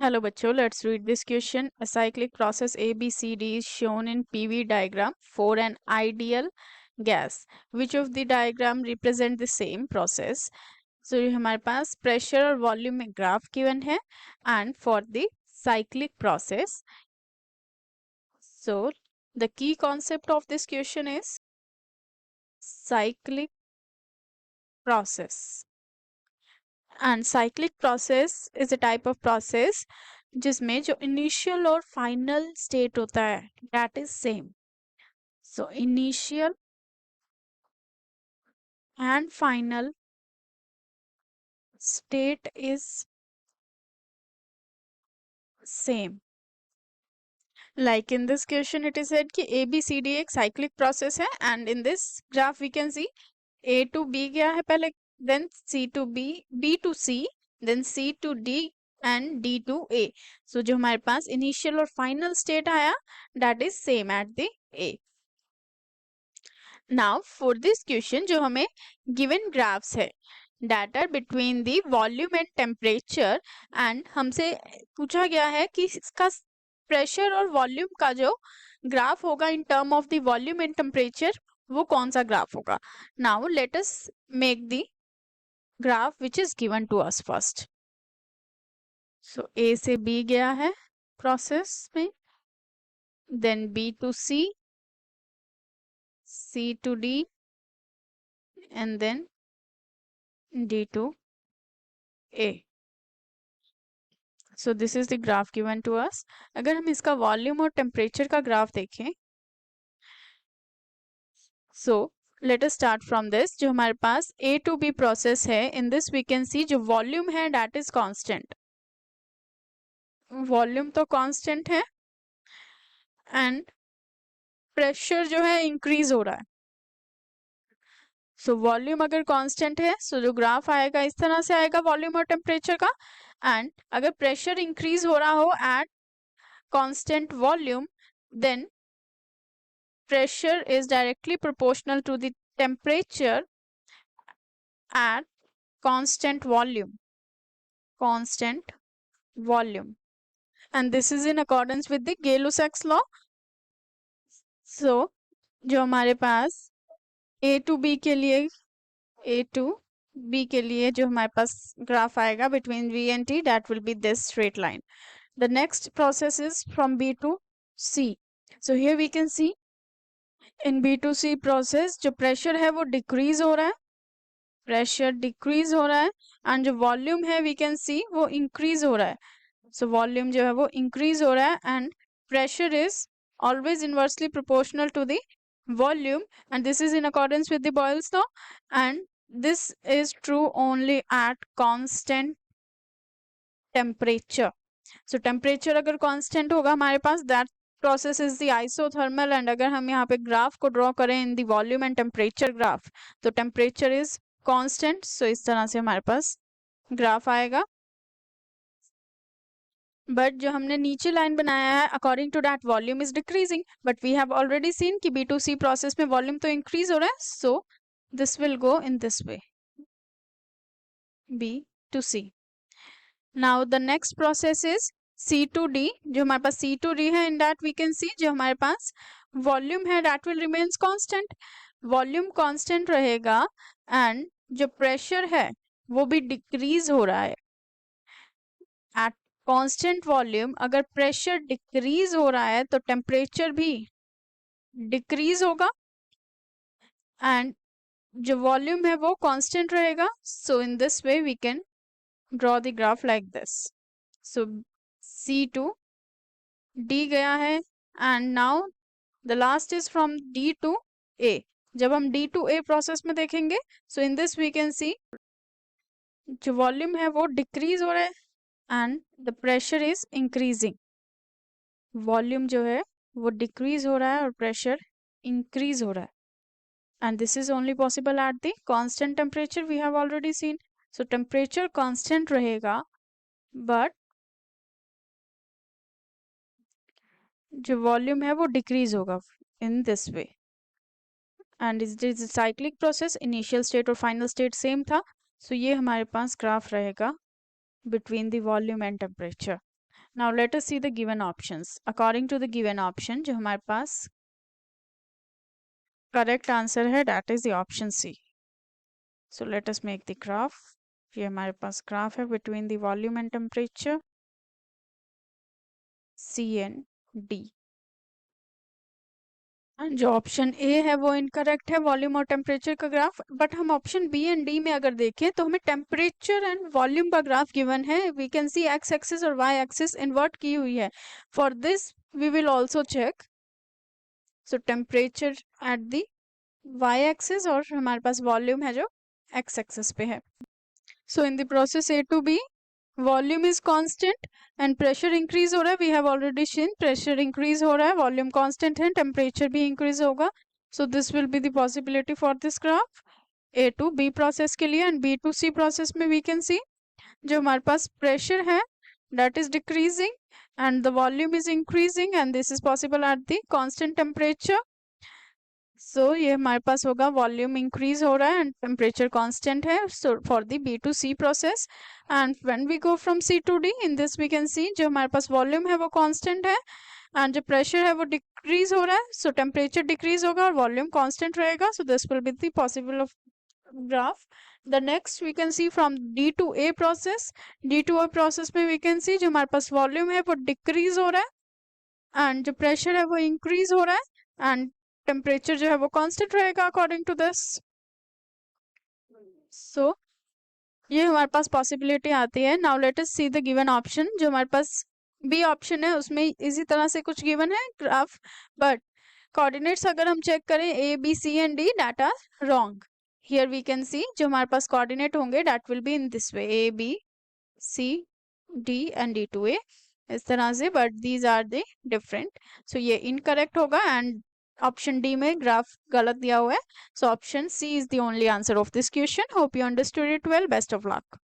Hello बच्चों, let's read this question. A cyclic process ABCD is shown in PV diagram for an ideal gas. Which of the diagram represent the same process? So ये हमारे पास pressure और volume में graph given है and for the cyclic process. So the key concept of this question is cyclic process. And cyclic process is a type of process जिसमें जो initial और final state होता है that is same. So initial and final state is same. Like in this question it is said कि ABCD एक cyclic process है and in this graph we can see A to B गया है पहले, then C to B, B to C, then C to D and D to A. So जो हमारे पास initial और फाइनल स्टेट आया that is same at the A. Now for this question जो हमें गिवन ग्राफ्स है that are between the volume and temperature and हमसे पूछा गया है कि इसका प्रेशर और वॉल्यूम का जो ग्राफ होगा in term of the volume and temperature वो कौन सा ग्राफ होगा. Now let us make the graph which is given to us first. So A से B गया है प्रोसेस में, then B to C, C to D and then D to A. So this is the graph given to us. अगर हम इसका volume और temperature का graph देखें, so let us start from this. जो हमारे पास A to B प्रोसेस है, in this we can see जो वॉल्यूम है that is constant. वॉल्यूम तो कांस्टेंट है एंड प्रेशर जो है इंक्रीज हो रहा है. सो वॉल्यूम अगर कांस्टेंट है सो जो ग्राफ आएगा इस तरह से आएगा वॉल्यूम और टेम्परेचर का. एंड अगर प्रेशर इंक्रीज हो रहा हो at constant volume then pressure is directly proportional to the temperature at constant volume and this is in accordance with the Gay-Lussac's law. So जो हमारे पास A to B के लिए जो हमारे पास ग्राफ आएगा between V and T that will be this straight line. The next process is from B to C. So here we can see in B2C process जो pressure है वो decrease हो रहा है, प्रेशर डिक्रीज हो रहा है एंड जो वॉल्यूम है वी कैन सी वो इंक्रीज हो रहा है. सो वॉल्यूम जो है वो इंक्रीज हो रहा है and pressure is always inversely proportional to the volume and this is in accordance with the Boyle's law and this is true only at constant temperature. So temperature अगर constant होगा हमारे पास that process is the isothermal. And अगर हम यहाँ पे graph को draw करें in the volume and temperature graph तो टेम्परेचर इज कांस्टेंट. सो इस तरह से हमारे पास ग्राफ आएगा. बट जो हमने नीचे लाइन बनाया है according to that volume is decreasing, but we have already seen कि B2C प्रोसेस में वॉल्यूम तो इंक्रीज हो रहा है. सो this will go in this way B2C. Now the next process is C to D. जो हमारे पास C to D है in that we can see जो हमारे पास वॉल्यूम है that will remains constant. Volume constant रहेगा एंड जो pressure है वो भी डिक्रीज हो रहा है. एट कांस्टेंट वॉल्यूम अगर प्रेशर डिक्रीज हो रहा है तो टेम्परेचर भी डिक्रीज होगा एंड जो वॉल्यूम है वो कांस्टेंट रहेगा. So in this way we can draw the graph like this. So C to D गया है and now the last is from D to A. जब हम D to A प्रोसेस में देखेंगे so in this we can see जो volume है वो decrease हो रहा है and the pressure is increasing. Volume जो है वो डिक्रीज हो रहा है और प्रेशर इंक्रीज हो रहा है and this is only possible at the constant temperature we have already seen. So temperature constant रहेगा बट जो वॉल्यूम है वो डिक्रीज होगा in this way and is cyclic process. Initial state और फाइनल स्टेट सेम था. So ये हमारे पास ग्राफ रहेगा between the volume and temperature. Now let us see the given options. According to the given option जो हमारे पास correct answer है that is the option C. So let us make the graph. ये हमारे पास graph है between the volume and temperature C and D. जो option A है वो इनकरेक्ट है, वॉल्यूम और टेम्परेचर का ग्राफ. बट हम ऑप्शन बी एंड डी में अगर देखें तो हमें टेम्परेचर एंड वॉल्यूम का ग्राफ गिवन है. We can see X axis और वाई एक्सिस इन्वर्ट की हुई है. For this we will also check. So temperature at the Y axis और हमारे पास वॉल्यूम है जो एक्स एक्सिस पे है. So in the process A to B volume is constant and pressure increase हो रहा है. We have already seen pressure increase हो रहा है, वॉल्यूम कांस्टेंट है, टेम्परेचर भी इंक्रीज होगा. So this will be the possibility for this graph. A to B process के लिए and B to C process में वी कैन सी जो हमारे पास प्रेशर है that is decreasing and the volume is increasing and this is possible at the constant temperature. So ये हमारे पास होगा वॉल्यूम इंक्रीज हो रहा है एंड टेम्परेचर कांस्टेंट है. So for the B to C process and when we go from C to D in this we can see जो हमारे पास वॉल्यूम है वो कांस्टेंट है एंड जो प्रेशर है वो डिक्रीज हो रहा है. सो टेम्परेचर डिक्रीज होगा और वॉल्यूम कांस्टेंट रहेगा. So this will be the possible of graph. The next we can see from D to A process. D to A process में वी कैन सी जो हमारे पास वॉल्यूम है वो डिक्रीज हो रहा है एंड जो प्रेशर है वो इंक्रीज हो रहा है एंड टेम्परेचर जो है वो कांस्टेंट रहेगा अकॉर्डिंग टू दिस. सो ये हमारे पास पॉसिबिलिटी आती है. Now let us see the given option. जो हमारे पास बी ऑप्शन है उसमें इसी तरह से कुछ गिवन है ग्राफ, बट कोऑर्डिनेट्स अगर हम चेक करें A B C and D that are wrong. Here we can see जो हमारे पास कोऑर्डिनेट होंगे that will be in this way A B C D and D to A इस तरह से, but these are the different. So ये incorrect होगा and option D में ग्राफ गलत दिया हुआ है. So option C is the only answer of this question. Hope you understood it well. Best of luck.